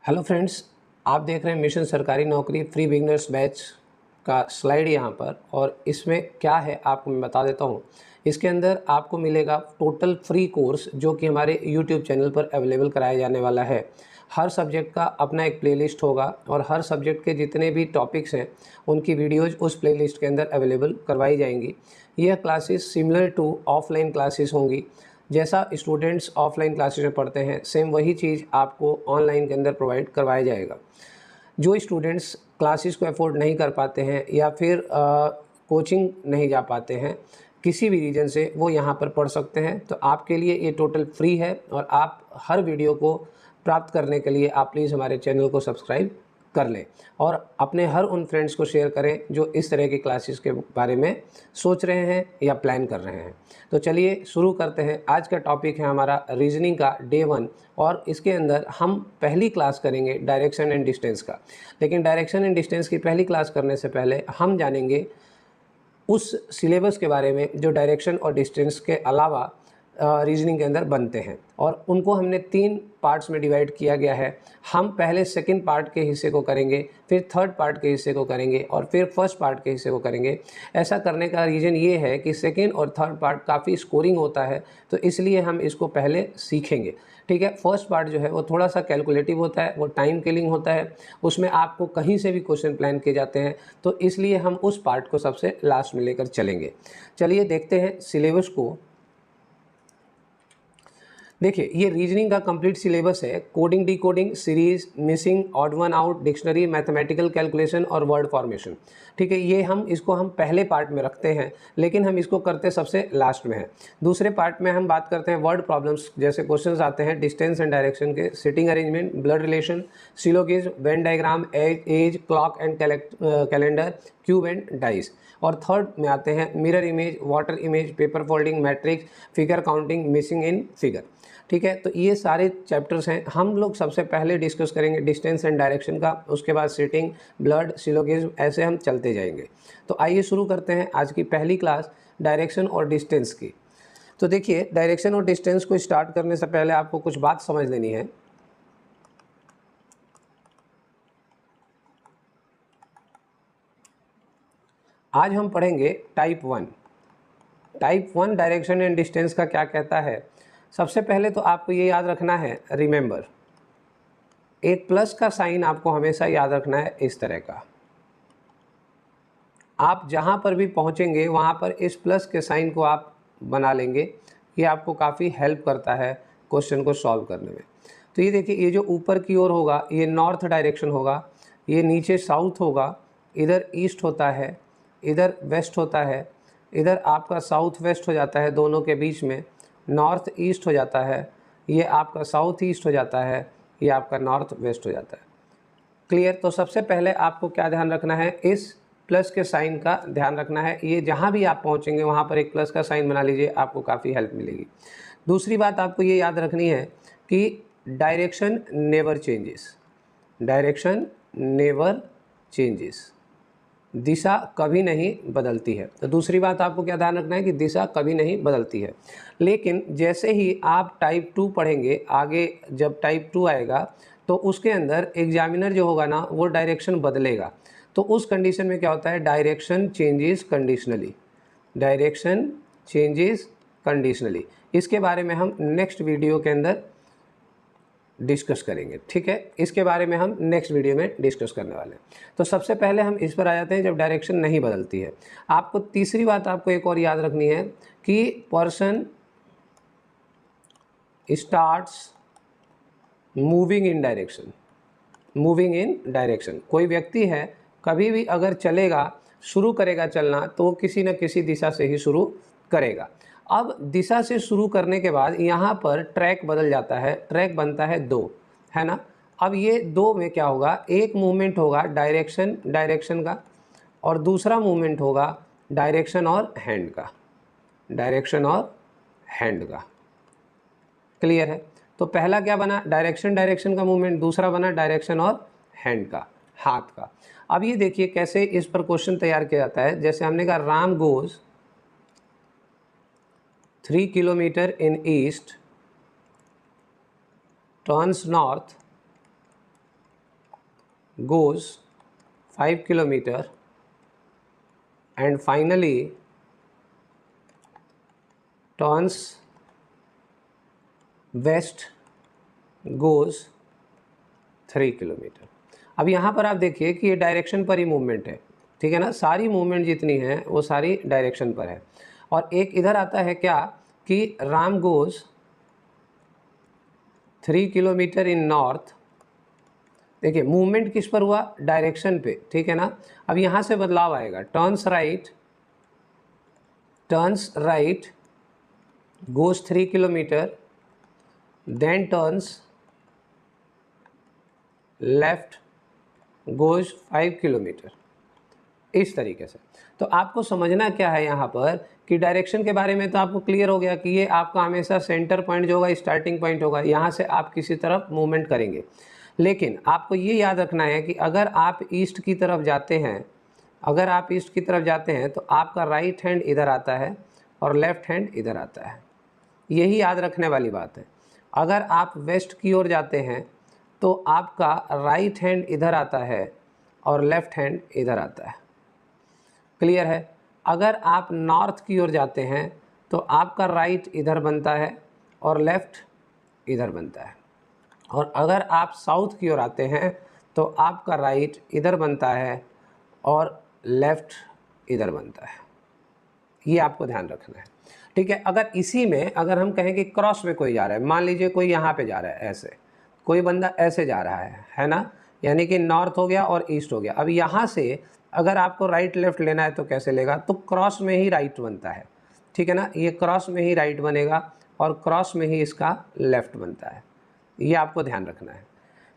Hello friends, आप देख रहे हैं मिशन सरकारी नौकरी फ्री बिगनर्स बैच का स्लाइड यहाँ पर। और इसमें क्या है आपको मैं बता देता हूँ। इसके अंदर आपको मिलेगा टोटल फ्री कोर्स जो कि हमारे यूट्यूब चैनल पर अवेलेबल कराया जाने वाला है। हर सब्जेक्ट का अपना एक प्लेलिस्ट होगा और हर सब्जेक्ट के जितने भी टॉपिक्स हैं उनकी वीडियोज़ उस प्लेलिस्ट के अंदर अवेलेबल करवाई जाएंगी। यह classes similar to offline classes होंगी। जैसा स्टूडेंट्स ऑफलाइन क्लासेस में पढ़ते हैं सेम वही चीज़ आपको ऑनलाइन के अंदर प्रोवाइड करवाया जाएगा। जो स्टूडेंट्स क्लासेस को अफोर्ड नहीं कर पाते हैं या फिर कोचिंग नहीं जा पाते हैं किसी भी रीज़न से, वो यहाँ पर पढ़ सकते हैं। तो आपके लिए ये टोटल फ्री है और आप हर वीडियो को प्राप्त करने के लिए आप प्लीज़ हमारे चैनल को सब्सक्राइब कर लें और अपने हर उन फ्रेंड्स को शेयर करें जो इस तरह की क्लासेस के बारे में सोच रहे हैं या प्लान कर रहे हैं। तो चलिए शुरू करते हैं। आज का टॉपिक है हमारा रीजनिंग का डे 1 और इसके अंदर हम पहली क्लास करेंगे डायरेक्शन एंड डिस्टेंस का। लेकिन डायरेक्शन एंड डिस्टेंस की पहली क्लास करने से पहले हम जानेंगे उस सिलेबस के बारे में जो डायरेक्शन और डिस्टेंस के अलावा रीजनिंग के अंदर बनते हैं। और उनको हमने 3 पार्ट्स में डिवाइड किया गया है। हम पहले सेकंड पार्ट के हिस्से को करेंगे, फिर थर्ड पार्ट के हिस्से को करेंगे और फिर फर्स्ट पार्ट के हिस्से को करेंगे। ऐसा करने का रीज़न ये है कि सेकंड और थर्ड पार्ट काफ़ी स्कोरिंग होता है, तो इसलिए हम इसको पहले सीखेंगे। ठीक है। फर्स्ट पार्ट जो है वो थोड़ा सा कैलकुलेटिव होता है, वो टाइम किलिंग होता है, उसमें आपको कहीं से भी क्वेश्चन प्लान किए जाते हैं, तो इसलिए हम उस पार्ट को सबसे लास्ट में लेकर चलेंगे। चलिए देखते हैं सिलेबस को। देखिए, ये रीजनिंग का कंप्लीट सिलेबस है। Coding, decoding, series, missing, odd one out, dictionary, mathematical calculation और वर्ड फॉर्मेशन। ठीक है, ये इसको हम पहले पार्ट में रखते हैं, लेकिन हम इसको करते सबसे लास्ट में हैं। दूसरे पार्ट में हम बात करते हैं वर्ड प्रॉब्लम्स, जैसे क्वेश्चंस आते हैं डिस्टेंस एंड डायरेक्शन के, sitting arrangement, blood relation, syllogism, Venn diagram, age, clock and calendar, cube and dice. और थर्ड में आते हैं mirror image, water image, paper folding, matrix, figure counting, missing in figure. ठीक है, तो ये सारे चैप्टर्स हैं। हम लोग सबसे पहले डिस्कस करेंगे डिस्टेंस एंड डायरेक्शन का, उसके बाद सिटिंग, ब्लड, सिलोगिज्म, ऐसे हम चलते जाएंगे। तो आइए शुरू करते हैं आज की पहली क्लास डायरेक्शन और डिस्टेंस की। तो देखिए, डायरेक्शन और डिस्टेंस को स्टार्ट करने से पहले आपको कुछ बात समझ लेनी है। आज हम पढ़ेंगे type 1। Type 1 direction and distance का क्या कहता है। सबसे पहले तो आपको ये याद रखना है, रिमेंबर, एक प्लस का साइन आपको हमेशा याद रखना है इस तरह का। आप जहाँ पर भी पहुँचेंगे वहाँ पर इस प्लस के साइन को आप बना लेंगे। ये आपको काफ़ी हेल्प करता है क्वेश्चन को सॉल्व करने में। तो ये देखिए, ये जो ऊपर की ओर होगा ये नॉर्थ डायरेक्शन होगा, ये नीचे साउथ होगा, इधर ईस्ट होता है, इधर वेस्ट होता है, इधर आपका साउथ वेस्ट हो जाता है, दोनों के बीच में नॉर्थ ईस्ट हो जाता है, ये आपका साउथ ईस्ट हो जाता है, ये आपका नॉर्थ वेस्ट हो जाता है। क्लियर। तो सबसे पहले आपको क्या ध्यान रखना है, इस प्लस के साइन का ध्यान रखना है। ये जहाँ भी आप पहुँचेंगे वहाँ पर एक प्लस का साइन बना लीजिए, आपको काफ़ी हेल्प मिलेगी। दूसरी बात आपको ये याद रखनी है कि direction never changes, direction never changes, दिशा कभी नहीं बदलती है। तो दूसरी बात आपको क्या ध्यान रखना है कि दिशा कभी नहीं बदलती है। लेकिन जैसे ही आप टाइप 2 पढ़ेंगे, आगे जब टाइप 2 आएगा तो उसके अंदर एग्जामिनर जो होगा ना वो डायरेक्शन बदलेगा। तो उस कंडीशन में क्या होता है, direction changes conditionally, direction changes conditionally. इसके बारे में हम नेक्स्ट वीडियो के अंदर डिस्कस करेंगे। ठीक है, इसके बारे में हम नेक्स्ट वीडियो में डिस्कस करने वाले हैं। तो सबसे पहले हम इस पर आ जाते हैं जब डायरेक्शन नहीं बदलती है। आपको तीसरी बात आपको एक और याद रखनी है कि person starts moving in direction, moving in direction. कोई व्यक्ति है कभी भी अगर चलेगा, शुरू करेगा चलना, तो किसी न किसी दिशा से ही शुरू करेगा। अब दिशा से शुरू करने के बाद यहाँ पर ट्रैक बदल जाता है, ट्रैक बनता है 2, है ना। अब ये 2 में क्या होगा, एक मूवमेंट होगा डायरेक्शन का और दूसरा मूवमेंट होगा डायरेक्शन और हैंड का, डायरेक्शन और हैंड का। क्लियर है। तो पहला क्या बना, डायरेक्शन का मूवमेंट, दूसरा बना डायरेक्शन और हैंड का, हाथ का। अब ये देखिए कैसे इस पर क्वेश्चन तैयार किया जाता है। जैसे हमने कहा Ram goes 3 kilometre in east, turns north goes 5 kilometer and finally turns west goes 3 kilometre. अब यहाँ पर आप देखिए कि ये डायरेक्शन पर ही मूवमेंट है, ठीक है ना, सारी मूवमेंट जितनी है वो सारी डायरेक्शन पर है। और एक इधर आता है क्या कि राम गोज 3 किलोमीटर इन नॉर्थ। देखिए मूवमेंट किस पर हुआ, डायरेक्शन पे, ठीक है ना। अब यहाँ से बदलाव आएगा, turns right goes 3 kilometre then turns left goes 5 kilometre, इस तरीके से। तो आपको समझना क्या है यहाँ पर कि डायरेक्शन के बारे में तो आपको क्लियर हो गया कि ये आपका हमेशा सेंटर पॉइंट जो होगा स्टार्टिंग पॉइंट होगा, यहाँ से आप किसी तरफ मूवमेंट करेंगे। लेकिन आपको ये याद रखना है कि अगर आप ईस्ट की तरफ जाते हैं, तो आपका राइट हैंड इधर आता है और लेफ्ट हैंड इधर आता है, यही याद रखने वाली बात है। अगर आप वेस्ट की ओर जाते हैं तो आपका राइट हैंड इधर आता है और लेफ्ट हैंड इधर आता है, क्लियर है। अगर आप नॉर्थ की ओर जाते हैं तो आपका राइट इधर बनता है और लेफ्ट इधर बनता है, और अगर आप साउथ की ओर आते हैं तो आपका राइट इधर बनता है और लेफ्ट इधर बनता है, ये आपको ध्यान रखना है, ठीक है। अगर इसी में अगर हम कहें कि क्रॉस में कोई जा रहा है, मान लीजिए कोई यहाँ पे जा रहा है, ऐसे कोई बंदा ऐसे जा रहा है ना, यानी कि नॉर्थ हो गया और ईस्ट हो गया। अब यहाँ से अगर आपको राइट लेफ्ट लेना है तो कैसे लेगा, तो क्रॉस में ही राइट बनता है, ठीक है ना, ये क्रॉस में ही राइट बनेगा और क्रॉस में ही इसका लेफ्ट बनता है, ये आपको ध्यान रखना है,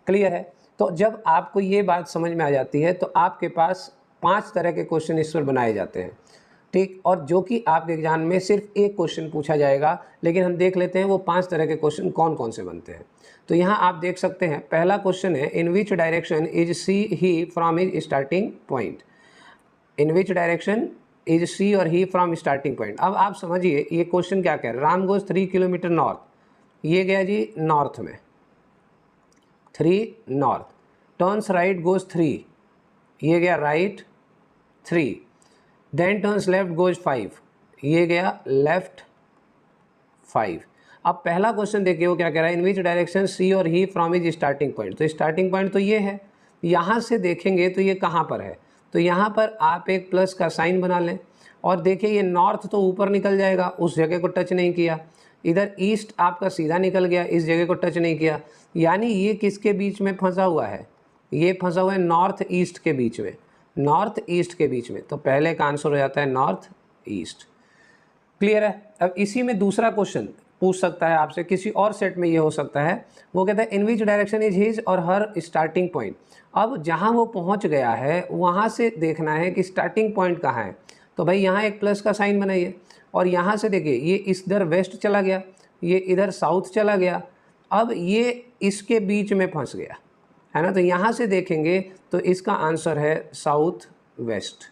क्लियर है। तो जब आपको ये बात समझ में आ जाती है तो आपके पास 5 तरह के क्वेश्चन इस पर बनाए जाते हैं, ठीक, और जो कि आपके एग्जाम में सिर्फ एक क्वेश्चन पूछा जाएगा, लेकिन हम देख लेते हैं वो 5 तरह के क्वेश्चन कौन कौन से बनते हैं। तो यहाँ आप देख सकते हैं पहला क्वेश्चन है, in which direction is she he from his starting point. In which direction is she और ही फ्रॉम स्टार्टिंग पॉइंट। अब आप समझिए ये क्वेश्चन क्या कह रहा है, राम गोज 3 किलोमीटर नॉर्थ, ये गया जी नॉर्थ में 3 नॉर्थ, टर्न्स राइट गोज 3, ये गया right 3, then turns left goes 5, ये गया लेफ्ट 5। अब पहला क्वेश्चन देखिए वो क्या कह रहा है, इन विच डायरेक्शन सी और he from his starting point. तो स्टार्टिंग पॉइंट तो ये है, यहाँ से देखेंगे तो ये कहाँ पर है, तो यहाँ पर आप एक प्लस का साइन बना लें और देखिए ये नॉर्थ तो ऊपर निकल जाएगा, उस जगह को टच नहीं किया, इधर ईस्ट आपका सीधा निकल गया, इस जगह को टच नहीं किया, यानी ये किसके बीच में फंसा हुआ है, ये फंसा हुआ है नॉर्थ ईस्ट के बीच में, नॉर्थ ईस्ट के बीच में। तो पहले का आंसर हो जाता है नॉर्थ ईस्ट, क्लियर है। अब इसी में दूसरा क्वेश्चन पूछ सकता है आपसे, किसी और सेट में ये हो सकता है, वो कहता है in which direction is his और हर स्टार्टिंग पॉइंट। अब जहाँ वो पहुँच गया है वहाँ से देखना है कि स्टार्टिंग पॉइंट कहाँ है, तो भाई यहाँ एक प्लस का साइन बनाइए और यहाँ से देखिए ये इधर वेस्ट चला गया, ये इधर साउथ चला गया, अब ये इसके बीच में फंस गया है ना, तो यहाँ से देखेंगे तो इसका आंसर है साउथ वेस्ट।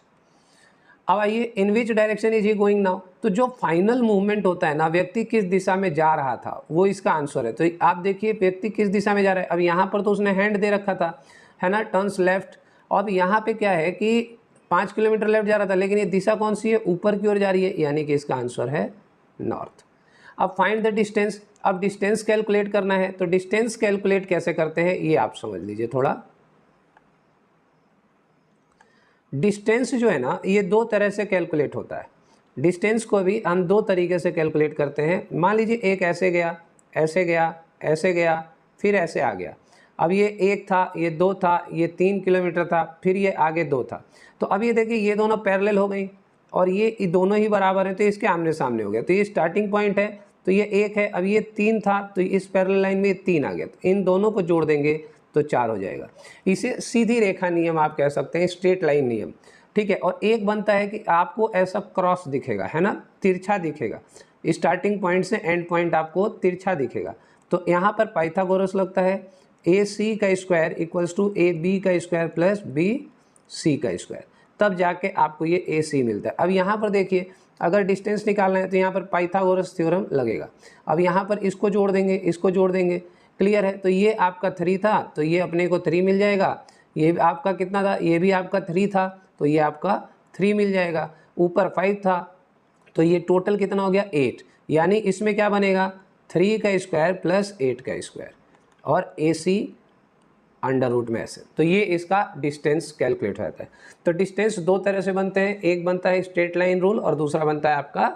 अब आइए in which direction is he going now, तो जो फाइनल मूवमेंट होता है ना, व्यक्ति किस दिशा में जा रहा था वो इसका आंसर है। तो आप देखिए व्यक्ति किस दिशा में जा रहा है, अब यहाँ पर तो उसने हैंड दे रखा था है ना, टर्न्स लेफ्ट, अब यहाँ पे क्या है कि 5 किलोमीटर लेफ्ट जा रहा था, लेकिन ये दिशा कौन सी है, ऊपर की ओर जा रही है, यानी कि इसका आंसर है नॉर्थ। अब फाइंड द डिस्टेंस, अब डिस्टेंस कैलकुलेट करना है, तो डिस्टेंस कैलकुलेट कैसे करते हैं ये आप समझ लीजिए थोड़ा। डिस्टेंस जो है ना ये 2 तरह से कैलकुलेट होता है, डिस्टेंस को भी हम 2 तरीके से कैलकुलेट करते हैं। मान लीजिए एक ऐसे गया, ऐसे गया, ऐसे गया, फिर ऐसे आ गया, अब ये 1 था, ये 2 था, ये 3 किलोमीटर था, फिर ये आगे 2 था। तो अब ये देखिए ये दोनों पैरेलल हो गई और ये दोनों ही बराबर हैं, तो इसके आमने सामने हो गया, तो ये स्टार्टिंग पॉइंट है, तो ये 1 है, अब ये 3 था तो इस पैरेलल लाइन में ये 3 आ गया, तो इन दोनों को जोड़ देंगे तो 4 हो जाएगा। इसे सीधी रेखा नियम आप कह सकते हैं, स्ट्रेट लाइन नियम, ठीक है। और एक बनता है कि आपको ऐसा क्रॉस दिखेगा है ना, तिरछा दिखेगा, स्टार्टिंग पॉइंट से एंड पॉइंट आपको तिरछा दिखेगा, तो यहाँ पर पाइथागोरस लगता है, AC का स्क्वायर इक्वल्स टू AB का स्क्वायर प्लस BC का स्क्वायर, तब जाके आपको ये AC मिलता है। अब यहाँ पर देखिए अगर डिस्टेंस निकालना है तो यहाँ पर पाइथागोरस थ्योरम लगेगा, अब यहाँ पर इसको जोड़ देंगे, इसको जोड़ देंगे, क्लियर है। तो ये आपका 3 था तो ये अपने को 3 मिल जाएगा, ये आपका कितना था, ये भी आपका 3 था, तो ये आपका 3 मिल जाएगा। ऊपर 5 था, तो ये टोटल कितना हो गया 8, यानी इसमें क्या बनेगा 3 का स्क्वायर प्लस 8 का स्क्वायर और AC अंडर रूट में ऐसे। तो ये इसका डिस्टेंस कैलकुलेट होता है। तो डिस्टेंस दो तरह से बनते हैं, एक बनता है स्ट्रेट लाइन रूल और दूसरा बनता है आपका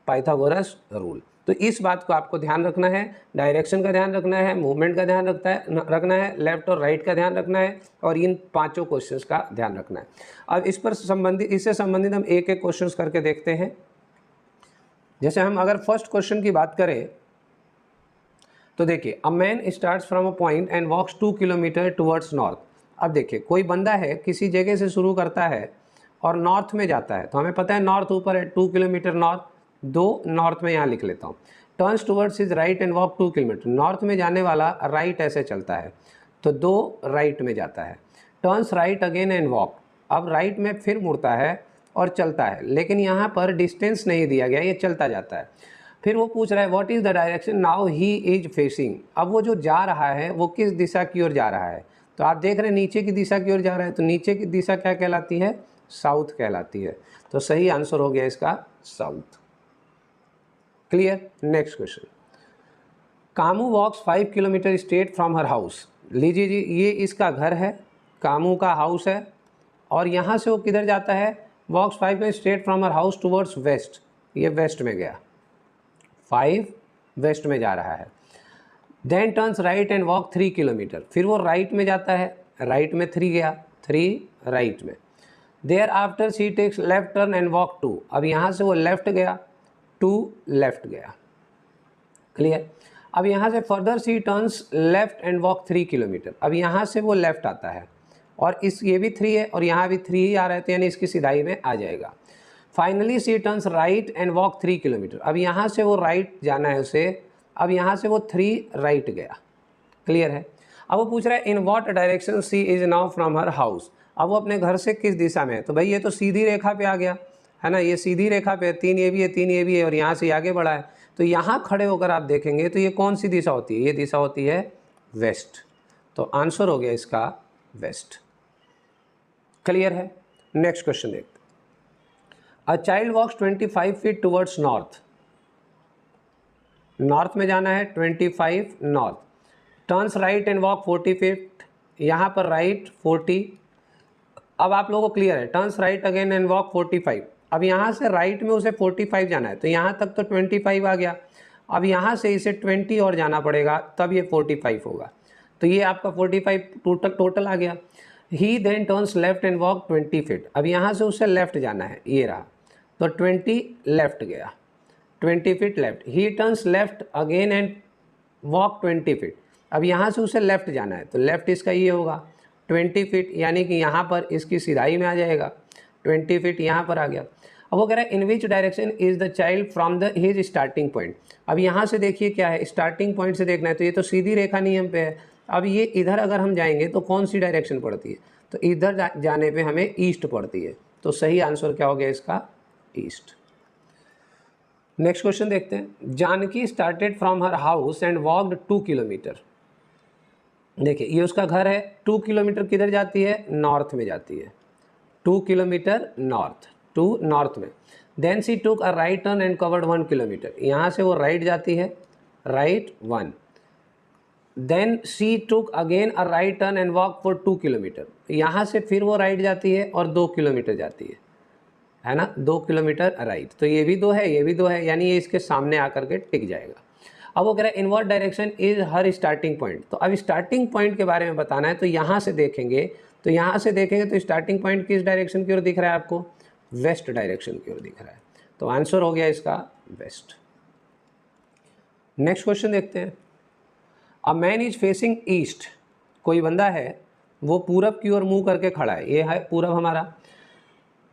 पाइथागोरस रूल। तो इस बात को आपको ध्यान रखना है, डायरेक्शन का ध्यान रखना है, मूवमेंट का ध्यान रखना है, लेफ्ट और राइट का ध्यान रखना है और इन पांचों क्वेश्चंस का ध्यान रखना है। अब इससे संबंधित हम एक एक क्वेश्चंस करके देखते हैं। जैसे हम अगर फर्स्ट क्वेश्चन की बात करें तो देखिए, a man starts from a point and walks 2 kilometre towards north. अब देखिए, कोई बंदा है किसी जगह से शुरू करता है और नॉर्थ में जाता है, तो हमें पता है नॉर्थ ऊपर है, 2 किलोमीटर नॉर्थ, 2 नॉर्थ में यहाँ लिख लेता हूँ। Turns towards his right and walk 2 kilometre, north में जाने वाला राइट ऐसे चलता है, तो 2 राइट में जाता है। Turns right again and walk, अब राइट में फिर मुड़ता है और चलता है, लेकिन यहाँ पर डिस्टेंस नहीं दिया गया, ये चलता जाता है। फिर वो पूछ रहा है what is the direction now he is facing. अब वो जो जा रहा है वो किस दिशा की ओर जा रहा है, तो आप देख रहे हैं नीचे की दिशा की ओर जा रहा है, तो नीचे की दिशा क्या कहलाती है, साउथ कहलाती है। तो सही आंसर हो गया इसका south. Clear. Next question, Kamu walks 5 kilometre straight from her house. लीजिए जी, ये इसका घर है, कामू का हाउस है, और यहाँ से वो किधर जाता है, walks 5 kilometre straight from her house towards west, ये वेस्ट में गया, 5 वेस्ट में जा रहा है। Then turns right and walk 3 kilometre, फिर वो राइट में जाता है, राइट में 3 गया, 3 राइट में। Thereafter she takes left turn and walk 2, अब यहाँ से वो लेफ्ट गया, 2 लेफ्ट गया। क्लियर। अब यहाँ से further she turns left and walk 3 kilometre, अब यहाँ से वो लेफ्ट आता है और ये भी 3 है और यहाँ भी 3 ही आ रहा है, तो यानी इसकी सीधाई में आ जाएगा। Finally she turns right and walk 3 kilometre, अब यहाँ से वो राइट जाना है उसे, अब यहाँ से वो 3 राइट गया। क्लियर है। अब वो पूछ रहा है in what direction she is now from her house, अब वो अपने घर से किस दिशा में है, तो भाई ये तो सीधी रेखा पे आ गया है ना, ये सीधी रेखा पे 3 ये भी है, 3 ये भी है और यहाँ से आगे बढ़ा है, तो यहाँ खड़े होकर आप देखेंगे तो ये कौन सी दिशा होती है, ये दिशा होती है वेस्ट। तो आंसर हो गया इसका वेस्ट। क्लियर है। नेक्स्ट क्वेश्चन देखते हैं। A child walks 25 feet towards north, north में जाना है 25 north, turns right and walk 40 feet, यहाँ पर राइट 40। अब आप लोगों को क्लियर है, turns right again and walk 45, अब यहाँ से राइट में उसे 45 जाना है, तो यहाँ तक तो 25 आ गया, अब यहाँ से इसे 20 और जाना पड़ेगा तब ये 45 होगा, तो ये आपका 45 टोटल आ गया। He then turns left and walk 20 feet, अब यहाँ से उसे लेफ्ट जाना है, ये रहा, तो 20 लेफ्ट गया, 20 feet left. He turns left again and walk 20 feet, अब यहाँ से उसे लेफ्ट जाना है, तो लेफ्ट इसका ये होगा 20 फीट, यानी कि यहाँ पर इसकी सीधाई में आ जाएगा, 20 फीट यहाँ पर आ गया। अब वो कह रहा है in which direction is the child from the his starting point. अब यहाँ से देखिए क्या है, स्टार्टिंग पॉइंट से देखना है, तो ये तो सीधी रेखा नियम पे है। अब ये इधर अगर हम जाएंगे तो कौन सी डायरेक्शन पड़ती है, तो इधर जाने पे हमें ईस्ट पड़ती है, तो सही आंसर क्या हो गया इसका ईस्ट। नेक्स्ट क्वेश्चन देखते हैं। Janaki started from her house and walked 2 kilometre. देखिए ये उसका घर है, 2 किलोमीटर किधर जाती है, नॉर्थ में जाती है, 2 किलोमीटर नॉर्थ, 2 नॉर्थ में। Then she took a right turn and covered 1 kilometre, यहाँ से वो राइट जाती है, right 1। Then she took again a right turn and walk for 2 kilometre, यहाँ से फिर वो राइट जाती है और 2 किलोमीटर जाती है ना, 2 किलोमीटर राइट, तो ये भी 2 है, ये भी 2 है, यानी ये इसके सामने आकर के टिक जाएगा। अब वो कह रहा है in what direction is her starting point, तो अब स्टार्टिंग पॉइंट के बारे में बताना है, तो यहाँ से देखेंगे, तो यहाँ से देखेंगे तो स्टार्टिंग पॉइंट किस डायरेक्शन की ओर दिख रहा है आपको, वेस्ट डायरेक्शन की ओर दिख रहा है, तो आंसर हो गया इसका वेस्ट। नेक्स्ट क्वेश्चन देखते हैं। A man is facing east, कोई बंदा है वो पूरब की ओर मुंह करके खड़ा है, ये है पूरब हमारा।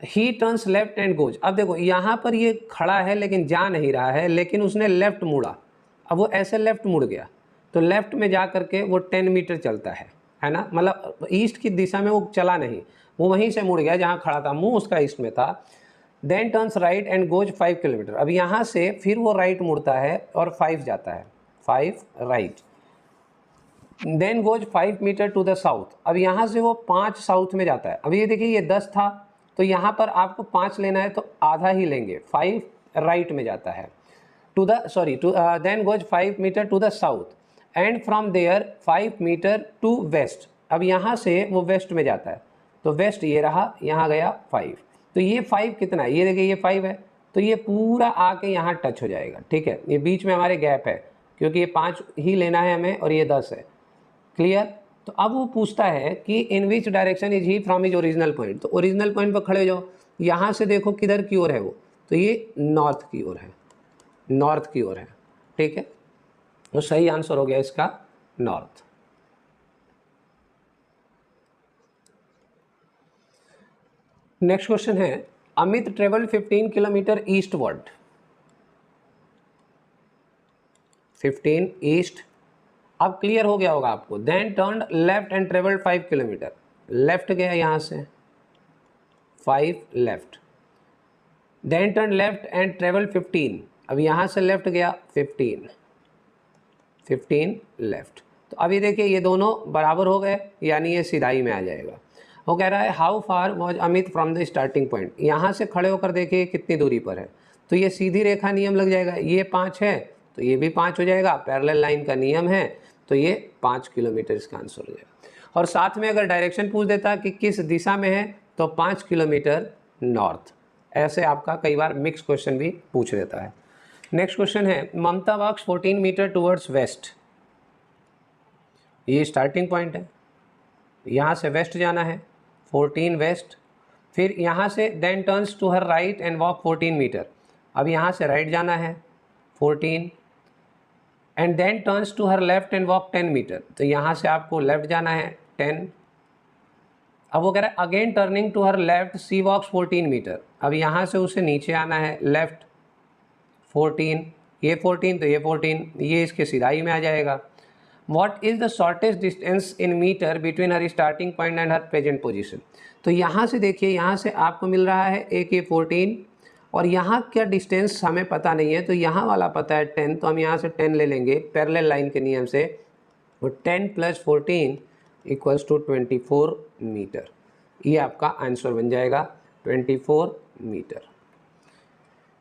ही टर्न्स लेफ्ट एंड गोज, अब देखो यहाँ पर ये खड़ा है लेकिन जा नहीं रहा है, लेकिन उसने लेफ्ट मुड़ा, अब वो ऐसे लेफ्ट मुड़ गया, तो लेफ्ट में जा करके वो 10 मीटर चलता है ना, मतलब ईस्ट की दिशा में वो चला नहीं, वो वहीं से मुड़ गया जहाँ खड़ा था, मुंह उसका ईस्ट में था। Then turns right and goes 5 kilometre, अब यहाँ से फिर वो राइट मुड़ता है और 5 जाता है, 5 right. Then goes 5 metre to the south. अब यहाँ से वो 5 साउथ में जाता है। अब ये देखिए ये 10 था तो यहाँ पर आपको 5 लेना है तो आधा ही लेंगे, 5 राइट में जाता है to the then goes 5 metre to the south and from there 5 metre to west. अब यहाँ से वो वेस्ट में जाता है तो वेस्ट ये रहा, यहाँ गया 5। तो ये 5 कितना है, ये देखिए ये 5 है तो ये पूरा आके यहाँ टच हो जाएगा। ठीक है, ये बीच में हमारे गैप है क्योंकि ये 5 ही लेना है हमें और ये 10 है। क्लियर। तो अब वो पूछता है कि in which direction is he from is original point. तो ओरिजिनल पॉइंट पर खड़े हो जाओ, यहाँ से देखो किधर की ओर है वो, तो ये नॉर्थ की ओर है, नॉर्थ की ओर है। ठीक है, तो सही आंसर हो गया इसका नॉर्थ। नेक्स्ट क्वेश्चन है Amit travel 15 kilometre eastward. 15 east, अब क्लियर हो गया होगा आपको। Then turn left and travelled 5 kilometre, left गया यहाँ से 5 left. Then turn left and travelled 15, अब यहाँ से लेफ्ट गया 15 लेफ्ट। तो अभी देखिए ये दोनों बराबर हो गए, यानी ये सीधाई में आ जाएगा। वो कह रहा है how far was Amit from the starting point. यहाँ से खड़े होकर देखिए कितनी दूरी पर है, तो ये सीधी रेखा नियम लग जाएगा। ये 5 है तो ये भी 5 हो जाएगा, पैरेलल लाइन का नियम है तो ये 5 किलोमीटर इसका आंसर हो जाएगा। और साथ में अगर डायरेक्शन पूछ देता कि किस दिशा में है तो 5 किलोमीटर नॉर्थ। ऐसे आपका कई बार मिक्स क्वेश्चन भी पूछ देता है। नेक्स्ट क्वेश्चन है ममता वॉक्स 14 मीटर टुवर्ड्स वेस्ट। ये स्टार्टिंग पॉइंट है, यहाँ से वेस्ट जाना है 14 वेस्ट, फिर यहाँ से then turns to her right and walk 14 metre. अब यहाँ से राइट जाना है 14 and then turns to her left and walk 10 metre. तो यहाँ से आपको लेफ्ट जाना है 10। अब वो कह रहा है again turning to her left she walks 14 metre. अब यहाँ से उसे नीचे आना है लेफ्ट 14, ये 14 तो ये 14, ये इसके सीधाई में आ जाएगा। What is the shortest distance in meter between her starting point and her present position? तो यहाँ से देखिए, यहाँ से आपको मिल रहा है एक ये 14 और यहाँ क्या डिस्टेंस हमें पता नहीं है, तो यहाँ वाला पता है 10, तो हम यहाँ से 10 ले लेंगे पैरेलल लाइन के नियम से। तो 10 + 14 = 24 मीटर। ये आपका आंसर बन जाएगा 24 मीटर।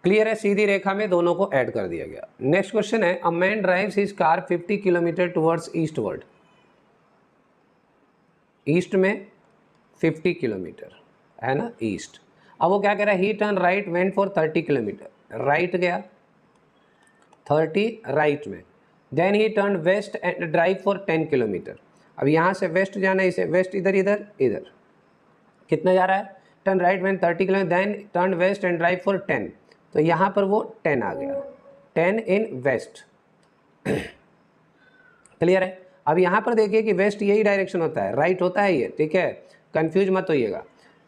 क्लियर है, सीधी रेखा में दोनों को ऐड कर दिया गया। नेक्स्ट क्वेश्चन है a man drives his car 50 kilometre towards eastward. East में 50 किलोमीटर है ना, ईस्ट। अब वो क्या कह रहा है he turn right went for 30 kilometre, right गया 30 राइट में। Then he turn west and drive for 10 kilometre. अब यहाँ से वेस्ट जाना है, इसे वेस्ट इधर इधर इधर कितना जा रहा है, turn right went 30 kilometre, then turn west and drive for 10। तो यहाँ पर वो 10 आ गया, 10 इन वेस्ट। क्लियर है। अब यहाँ पर देखिए कि वेस्ट यही डायरेक्शन होता है, राइट होता है ये, ठीक है, कंफ्यूज मत होइएगा।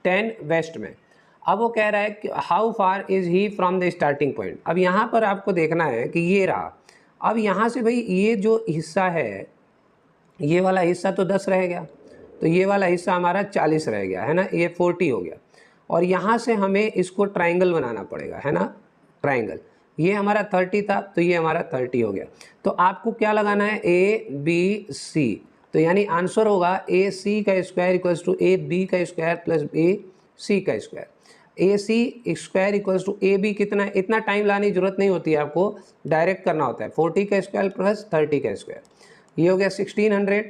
10 वेस्ट में। अब वो कह रहा है कि how far is he from the starting point. अब यहाँ पर आपको देखना है कि ये रहा। अब यहाँ से भाई ये जो हिस्सा है, ये वाला हिस्सा तो 10 रह गया, तो ये वाला हिस्सा हमारा 40 रह गया है ना, ये 40 हो गया। और यहाँ से हमें इसको ट्राइंगल बनाना पड़ेगा है ना, ट्राइंगल। ये हमारा 30 था तो ये हमारा 30 हो गया। तो आपको क्या लगाना है, ए बी सी। तो यानी आंसर होगा ए सी का square equals to A B का स्क्वायर प्लस ए सी का square. A C square equals to A B कितना है, इतना टाइम लाने की जरूरत नहीं होती है, आपको डायरेक्ट करना होता है। 40 का स्क्वायर प्लस 30 का स्क्वायर, ये हो गया 1600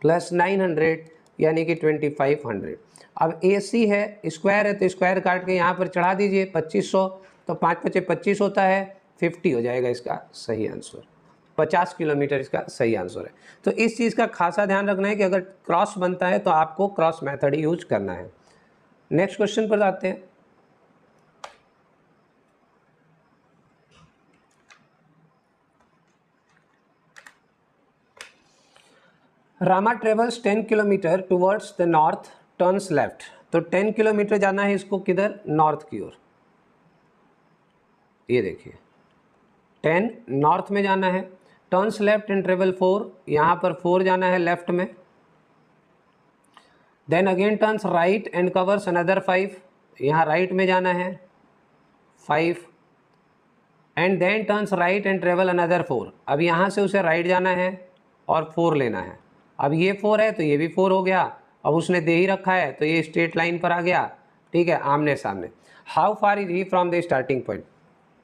प्लस 900 यानी कि 2500। अब ए सी है, स्क्वायर है तो स्क्वायर काट के यहाँ पर चढ़ा दीजिए 2500, तो 5 × 5 = 25 होता है, 50 हो जाएगा इसका सही आंसर। 50 किलोमीटर इसका सही आंसर है। तो इस चीज़ का खासा ध्यान रखना है कि अगर क्रॉस बनता है तो आपको क्रॉस मेथड यूज करना है। नेक्स्ट क्वेश्चन पर आते हैं। Rama travels 10 kilometre towards the north turns left. तो 10 किलोमीटर जाना है इसको किधर, नॉर्थ की ओर। ये देखिए 10 नॉर्थ में जाना है, टर्न्स लेफ्ट एंड ट्रेवल 4, यहाँ पर 4 जाना है लेफ्ट में। Then again turns right and covers another 5, यहाँ राइट में जाना है 5 and then turns right and travel another 4। अब यहाँ से उसे राइट जाना है और 4 लेना है। अब ये 4 है तो ये भी 4 हो गया, अब उसने दे ही रखा है तो ये स्ट्रेट लाइन पर आ गया, ठीक है, आमने सामने। How far is he from the starting point,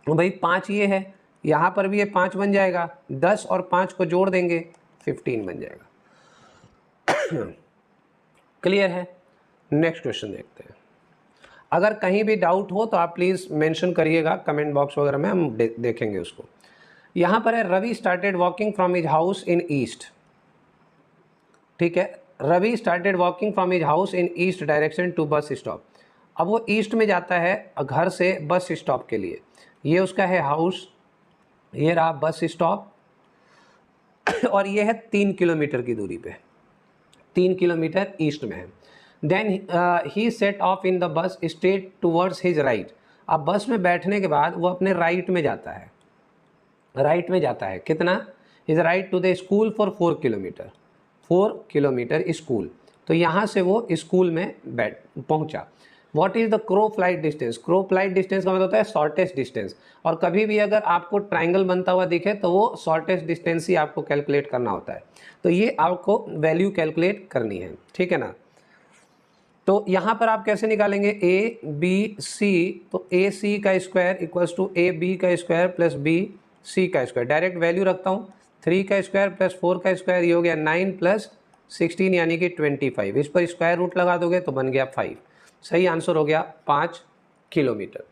तो भाई 5 ये है, यहाँ पर भी ये 5 बन जाएगा, 10 और 5 को जोड़ देंगे 15 बन जाएगा। क्लियर है? नेक्स्ट क्वेश्चन देखते हैं। अगर कहीं भी डाउट हो तो आप प्लीज़ मेंशन करिएगा कमेंट बॉक्स वगैरह में, हम देखेंगे उसको। यहाँ पर है Ravi started walking from his house in east, ठीक है, Ravi started walking from his house in east direction to bus stop. अब वो ईस्ट में जाता है घर से बस स्टॉप के लिए, ये उसका है हाउस, ये रहा बस स्टॉप और ये है 3 किलोमीटर की दूरी पे, 3 किलोमीटर ईस्ट में है। Then he set off in the bus straight towards his right. अब बस में बैठने के बाद वो अपने राइट में जाता है, राइट में जाता है, कितना, is right to the school for 4 kilometre, 4 kilometre school. तो यहाँ से वो स्कूल में पहुँचा। What is the crow flight distance, crow flight distance का मतलब होता है शॉर्टेस्ट डिस्टेंस, और कभी भी अगर आपको ट्राइंगल बनता हुआ दिखे तो वो शॉर्टेस्ट डिस्टेंस ही आपको कैलकुलेट करना होता है, तो ये आपको वैल्यू कैलकुलेट करनी है, ठीक है ना। तो यहाँ पर आप कैसे निकालेंगे, ए बी सी, तो ए सी का square equals to A B का स्क्वायर प्लस बी सी का स्क्वायर, डायरेक्ट वैल्यू रखता हूँ, 3 का स्क्वायर प्लस 4 का स्क्वायर, ये हो गया 9 प्लस 16 यानी कि 25, इस पर स्क्वायर रूट लगा दोगे तो बन गया 5, सही आंसर हो गया 5 किलोमीटर।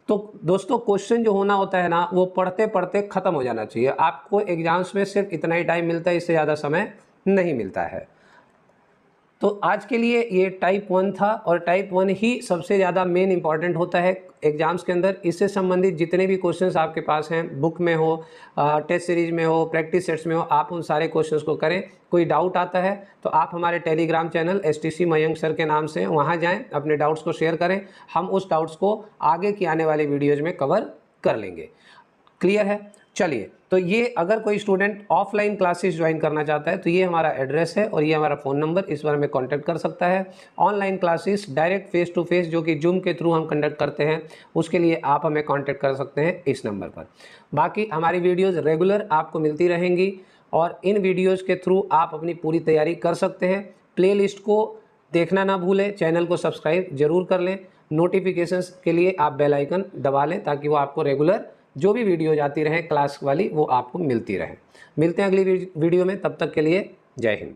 तो दोस्तों क्वेश्चन जो होना होता है ना वो पढ़ते पढ़ते ख़त्म हो जाना चाहिए, आपको एग्जाम्स में सिर्फ इतना ही टाइम मिलता है, इससे ज़्यादा समय नहीं मिलता है। तो आज के लिए ये टाइप 1 था, और टाइप 1 ही सबसे ज़्यादा मेन इंपॉर्टेंट होता है एग्जाम्स के अंदर। इससे संबंधित जितने भी क्वेश्चंस आपके पास हैं, बुक में हो, टेस्ट सीरीज में हो, प्रैक्टिस सेट्स में हो, आप उन सारे क्वेश्चंस को करें। कोई डाउट आता है तो आप हमारे Telegram channel STC Mayank sir के नाम से वहाँ जाएँ, अपने डाउट्स को शेयर करें, हम उस डाउट्स को आगे की आने वाली वीडियोज़ में कवर कर लेंगे। क्लियर है? चलिए, तो ये अगर कोई स्टूडेंट ऑफलाइन क्लासेस ज्वाइन करना चाहता है तो ये हमारा एड्रेस है और ये हमारा फ़ोन नंबर, इस पर हमें कांटेक्ट कर सकता है। Online classes direct face to face जो कि जूम के थ्रू हम कंडक्ट करते हैं, उसके लिए आप हमें कांटेक्ट कर सकते हैं इस नंबर पर। बाकी हमारी वीडियोज़ रेगुलर आपको मिलती रहेंगी और इन वीडियोज़ के थ्रू आप अपनी पूरी तैयारी कर सकते हैं। प्लेलिस्ट को देखना ना भूलें, चैनल को सब्सक्राइब जरूर कर लें, नोटिफिकेशंस के लिए आप बेल आइकन दबा लें ताकि वो आपको रेगुलर जो भी वीडियो जाती रहे क्लास वाली वो आपको मिलती रहे। मिलते हैं अगली वीडियो में, तब तक के लिए जय हिंद।